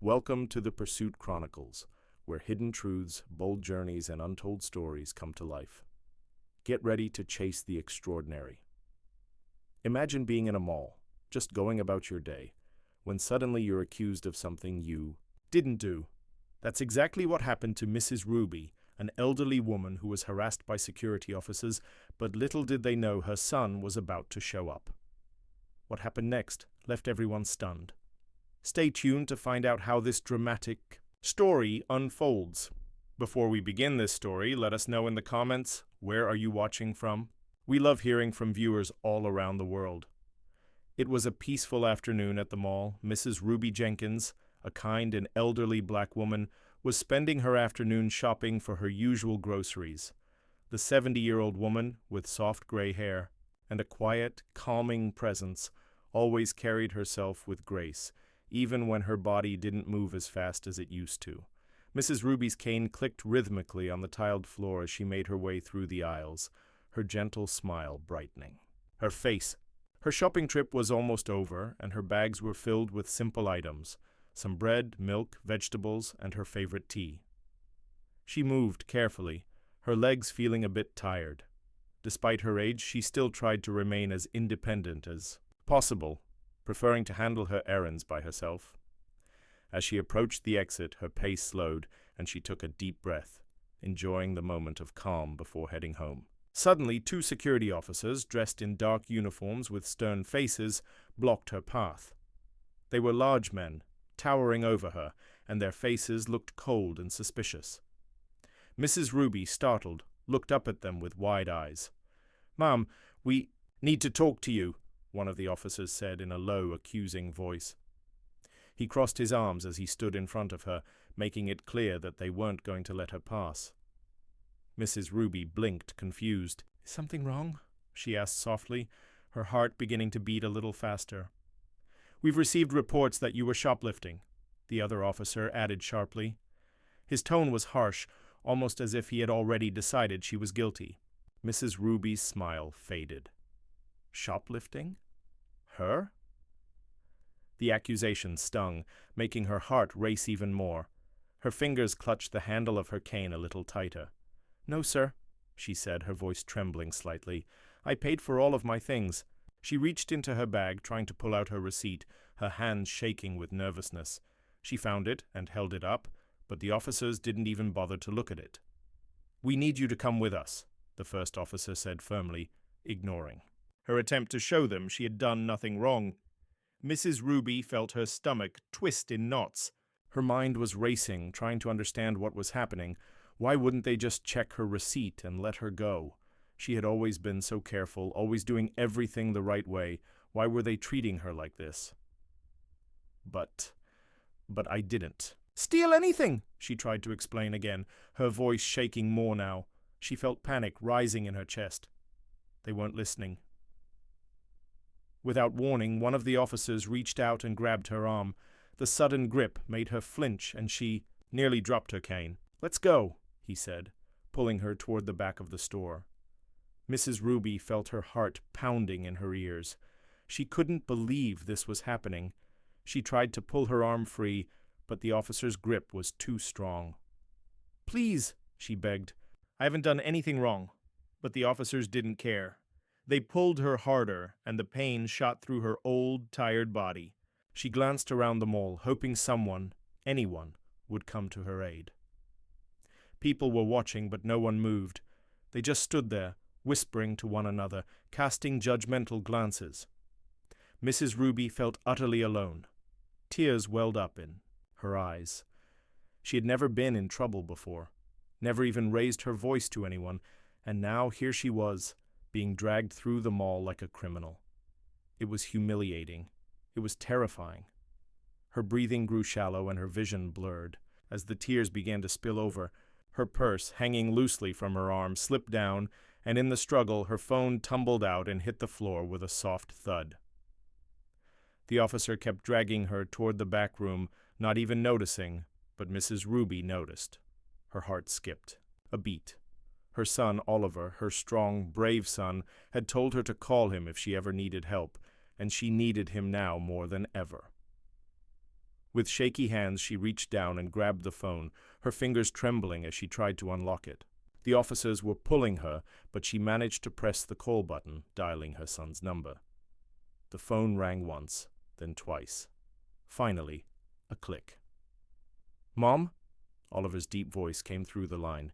Welcome to the Pursuit Chronicles, where hidden truths, bold journeys, and untold stories come to life. Get ready to chase the extraordinary. Imagine being in a mall, just going about your day, when suddenly you're accused of something you didn't do. That's exactly what happened to Mrs. Ruby, an elderly woman who was harassed by security officers, but little did they know her son was about to show up. What happened next left everyone stunned. Stay tuned to find out how this dramatic story unfolds. Before we begin this story, let us know in the comments, where are you watching from? We love hearing from viewers all around the world. It was a peaceful afternoon at the mall. Mrs. Ruby Jenkins, a kind and elderly black woman, was spending her afternoon shopping for her usual groceries. The 70-year-old woman, with soft gray hair and a quiet, calming presence, always carried herself with grace, even when her body didn't move as fast as it used to. Mrs. Ruby's cane clicked rhythmically on the tiled floor as she made her way through the aisles, her gentle smile brightening her shopping trip was almost over, and her bags were filled with simple items, some bread, milk, vegetables, and her favorite tea. She moved carefully, her legs feeling a bit tired. Despite her age, she still tried to remain as independent as possible, preferring to handle her errands by herself. As she approached the exit, her pace slowed, and she took a deep breath, enjoying the moment of calm before heading home. Suddenly, two security officers, dressed in dark uniforms with stern faces, blocked her path. They were large men, towering over her, and their faces looked cold and suspicious. Mrs. Ruby, startled, looked up at them with wide eyes. "Ma'am, we need to talk to you," one of the officers said in a low, accusing voice. He crossed his arms as he stood in front of her, making it clear that they weren't going to let her pass. Mrs. Ruby blinked, confused. "Is something wrong?" she asked softly, her heart beginning to beat a little faster. "We've received reports that you were shoplifting," the other officer added sharply. His tone was harsh, almost as if he had already decided she was guilty. Mrs. Ruby's smile faded. Shoplifting? Her? The accusation stung, making her heart race even more. Her fingers clutched the handle of her cane a little tighter. "No, sir," she said, her voice trembling slightly. "I paid for all of my things." She reached into her bag, trying to pull out her receipt, her hands shaking with nervousness. She found it and held it up, but the officers didn't even bother to look at it. "We need you to come with us," the first officer said firmly, ignoring her attempt to show them she had done nothing wrong. Mrs. Ruby felt her stomach twist in knots. Her mind was racing, trying to understand what was happening. Why wouldn't they just check her receipt and let her go? She had always been so careful, always doing everything the right way. Why were they treating her like this? But I didn't steal anything, she tried to explain again, her voice shaking more now. She felt panic rising in her chest. They weren't listening. Without warning, one of the officers reached out and grabbed her arm. The sudden grip made her flinch, and she nearly dropped her cane. "Let's go," he said, pulling her toward the back of the store. Mrs. Ruby felt her heart pounding in her ears. She couldn't believe this was happening. She tried to pull her arm free, but the officer's grip was too strong. "Please," she begged. "I haven't done anything wrong." But the officers didn't care. They pulled her harder, and the pain shot through her old, tired body. She glanced around the mall, hoping someone, anyone, would come to her aid. People were watching, but no one moved. They just stood there, whispering to one another, casting judgmental glances. Mrs. Ruby felt utterly alone. Tears welled up in her eyes. She had never been in trouble before, never even raised her voice to anyone, and now here she was, being dragged through the mall like a criminal. It was humiliating. It was terrifying. Her breathing grew shallow and her vision blurred. As the tears began to spill over, her purse, hanging loosely from her arm, slipped down, and in the struggle her phone tumbled out and hit the floor with a soft thud. The officer kept dragging her toward the back room, not even noticing, but Mrs. Ruby noticed. Her heart skipped a beat. Her son, Oliver, her strong, brave son, had told her to call him if she ever needed help, and she needed him now more than ever. With shaky hands, she reached down and grabbed the phone, her fingers trembling as she tried to unlock it. The officers were pulling her, but she managed to press the call button, dialing her son's number. The phone rang once, then twice. Finally, a click. "Mom?" Oliver's deep voice came through the line.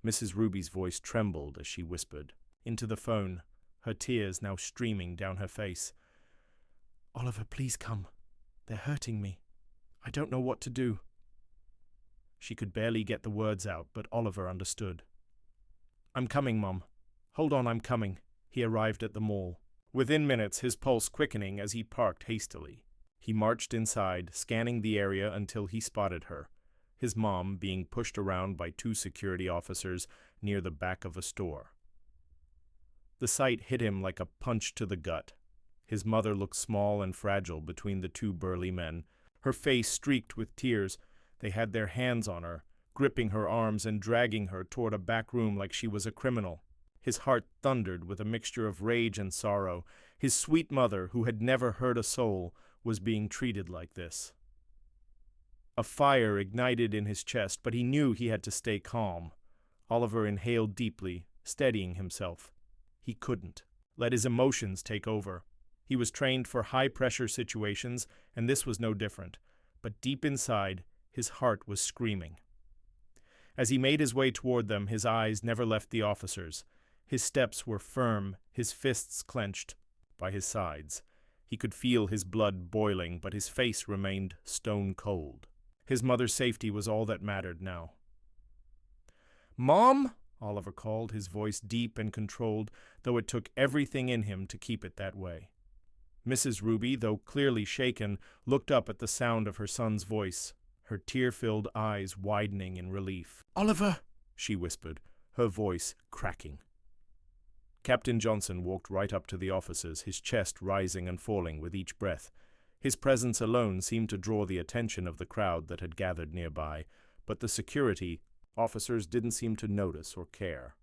Mrs. Ruby's voice trembled as she whispered into the phone, her tears now streaming down her face. "Oliver, please come. They're hurting me. I don't know what to do." She could barely get the words out, but Oliver understood. "I'm coming, Mom. Hold on, I'm coming." He arrived at the mall. Within minutes, his pulse quickening as he parked hastily. He marched inside, scanning the area until he spotted her, his mom being pushed around by 2 security officers near the back of a store. The sight hit him like a punch to the gut. His mother looked small and fragile between the 2 burly men, her face streaked with tears. They had their hands on her, gripping her arms and dragging her toward a back room like she was a criminal. His heart thundered with a mixture of rage and sorrow. His sweet mother, who had never hurt a soul, was being treated like this. A fire ignited in his chest, but he knew he had to stay calm. Oliver inhaled deeply, steadying himself. He couldn't let his emotions take over. He was trained for high-pressure situations, and this was no different. But deep inside, his heart was screaming. As he made his way toward them, his eyes never left the officers. His steps were firm, his fists clenched by his sides. He could feel his blood boiling, but his face remained stone cold. His mother's safety was all that mattered now. "Mom?" Oliver called, his voice deep and controlled, though it took everything in him to keep it that way. Mrs. Ruby, though clearly shaken, looked up at the sound of her son's voice, her tear-filled eyes widening in relief. "Oliver!" she whispered, her voice cracking. Captain Johnson walked right up to the officers, his chest rising and falling with each breath. His presence alone seemed to draw the attention of the crowd that had gathered nearby, but the security officers didn't seem to notice or care.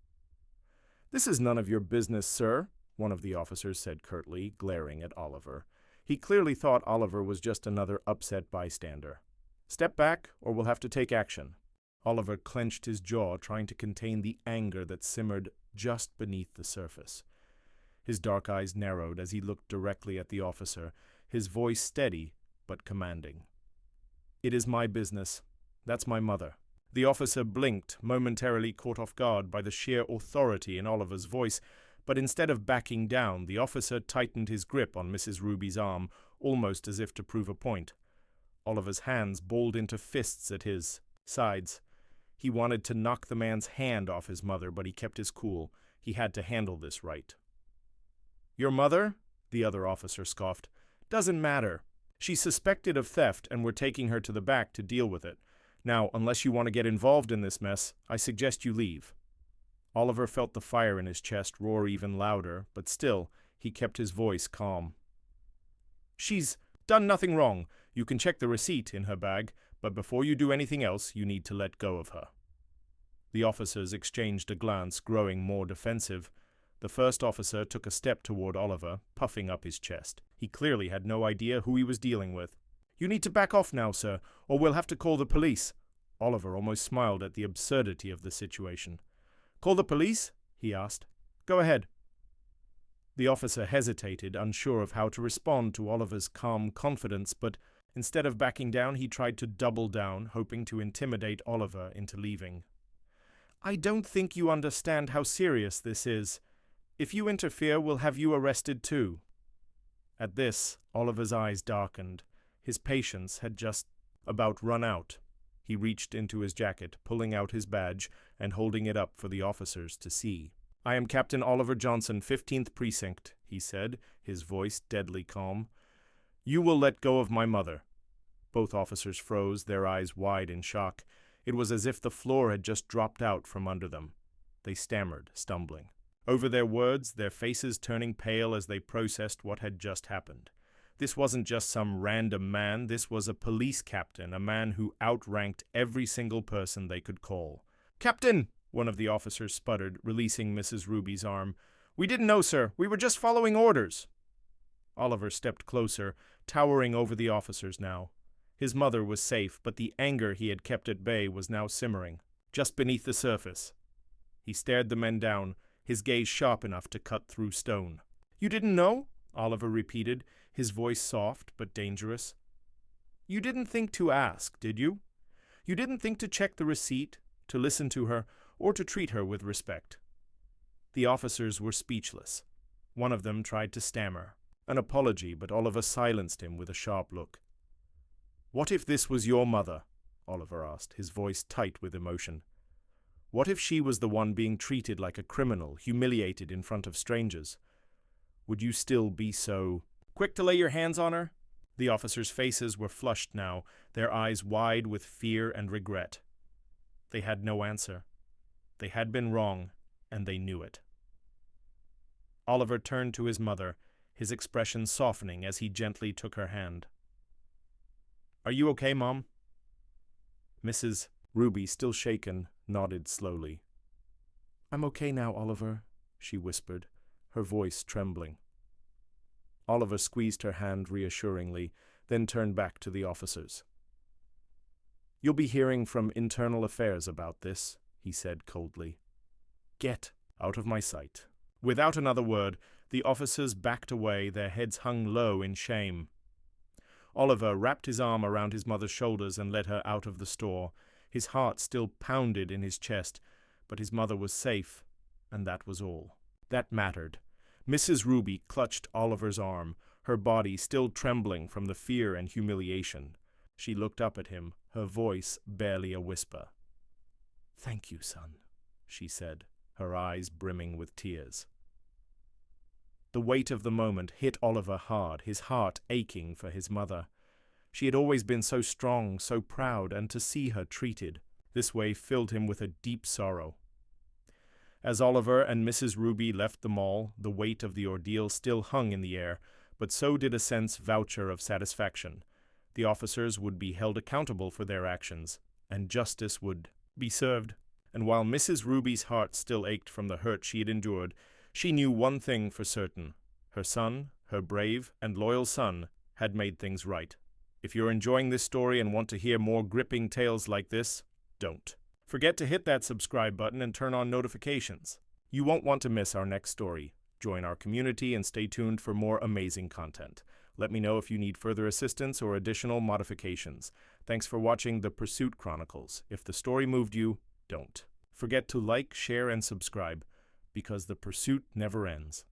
"This is none of your business, sir," one of the officers said curtly, glaring at Oliver. He clearly thought Oliver was just another upset bystander. "Step back, or we'll have to take action." Oliver clenched his jaw, trying to contain the anger that simmered just beneath the surface. His dark eyes narrowed as he looked directly at the officer, his voice steady but commanding. "It is my business. That's my mother." The officer blinked, momentarily caught off guard by the sheer authority in Oliver's voice, but instead of backing down, the officer tightened his grip on Mrs. Ruby's arm, almost as if to prove a point. Oliver's hands balled into fists at his sides. He wanted to knock the man's hand off his mother, but he kept his cool. He had to handle this right. "Your mother?" the other officer scoffed. "Doesn't matter. She's suspected of theft, and we're taking her to the back to deal with it. Now, unless you want to get involved in this mess, I suggest you leave." Oliver felt the fire in his chest roar even louder, but still, he kept his voice calm. "She's done nothing wrong. You can check the receipt in her bag, but before you do anything else, you need to let go of her." The officers exchanged a glance, growing more defensive. The first officer took a step toward Oliver, puffing up his chest. He clearly had no idea who he was dealing with. "You need to back off now, sir, or we'll have to call the police." Oliver almost smiled at the absurdity of the situation. "Call the police?" he asked. "Go ahead." The officer hesitated, unsure of how to respond to Oliver's calm confidence, but instead of backing down, he tried to double down, hoping to intimidate Oliver into leaving. "I don't think you understand how serious this is. If you interfere, we'll have you arrested too." At this, Oliver's eyes darkened. His patience had just about run out. He reached into his jacket, pulling out his badge and holding it up for the officers to see. "I am Captain Oliver Johnson, 15th Precinct," he said, his voice deadly calm. "You will let go of my mother." Both officers froze, their eyes wide in shock. It was as if the floor had just dropped out from under them. They stammered, stumbling. Over their words, their faces turning pale as they processed what had just happened. This wasn't just some random man, this was a police captain, a man who outranked every single person they could call. "Captain!" one of the officers sputtered, releasing Mrs. Ruby's arm. "We didn't know, sir. We were just following orders." Oliver stepped closer, towering over the officers now. His mother was safe, but the anger he had kept at bay was now simmering, just beneath the surface. He stared the men down, his gaze sharp enough to cut through stone. "You didn't know?" Oliver repeated, his voice soft but dangerous. "You didn't think to ask, did you? You didn't think to check the receipt, to listen to her, or to treat her with respect?" The officers were speechless. One of them tried to stammer an apology, but Oliver silenced him with a sharp look. "What if this was your mother?" Oliver asked, his voice tight with emotion. "What if she was the one being treated like a criminal, humiliated in front of strangers? Would you still be so quick to lay your hands on her?" The officers' faces were flushed now, their eyes wide with fear and regret. They had no answer. They had been wrong, and they knew it. Oliver turned to his mother, his expression softening as he gently took her hand. "Are you okay, Mom?" Mrs. Ruby, still shaken, nodded slowly. "I'm okay now, Oliver," she whispered, her voice trembling. Oliver squeezed her hand reassuringly, then turned back to the officers. "You'll be hearing from Internal Affairs about this," he said coldly. "Get out of my sight." Without another word, the officers backed away, their heads hung low in shame. Oliver wrapped his arm around his mother's shoulders and led her out of the store. His heart still pounded in his chest, but his mother was safe, and that was all. That mattered. Mrs. Ruby clutched Oliver's arm, her body still trembling from the fear and humiliation. She looked up at him, her voice barely a whisper. "Thank you, son," she said, her eyes brimming with tears. The weight of the moment hit Oliver hard, his heart aching for his mother. She had always been so strong, so proud, and to see her treated this way filled him with a deep sorrow. As Oliver and Mrs. Ruby left the mall, the weight of the ordeal still hung in the air, but so did a sense voucher of satisfaction. The officers would be held accountable for their actions, and justice would be served. And while Mrs. Ruby's heart still ached from the hurt she had endured, she knew one thing for certain. Her son, her brave and loyal son, had made things right. If you're enjoying this story and want to hear more gripping tales like this, don't forget to hit that subscribe button and turn on notifications. You won't want to miss our next story. Join our community and stay tuned for more amazing content. Let me know if you need further assistance or additional modifications. Thanks for watching the Pursuit Chronicles. If the story moved you, don't forget to like, share, and subscribe, because the pursuit never ends.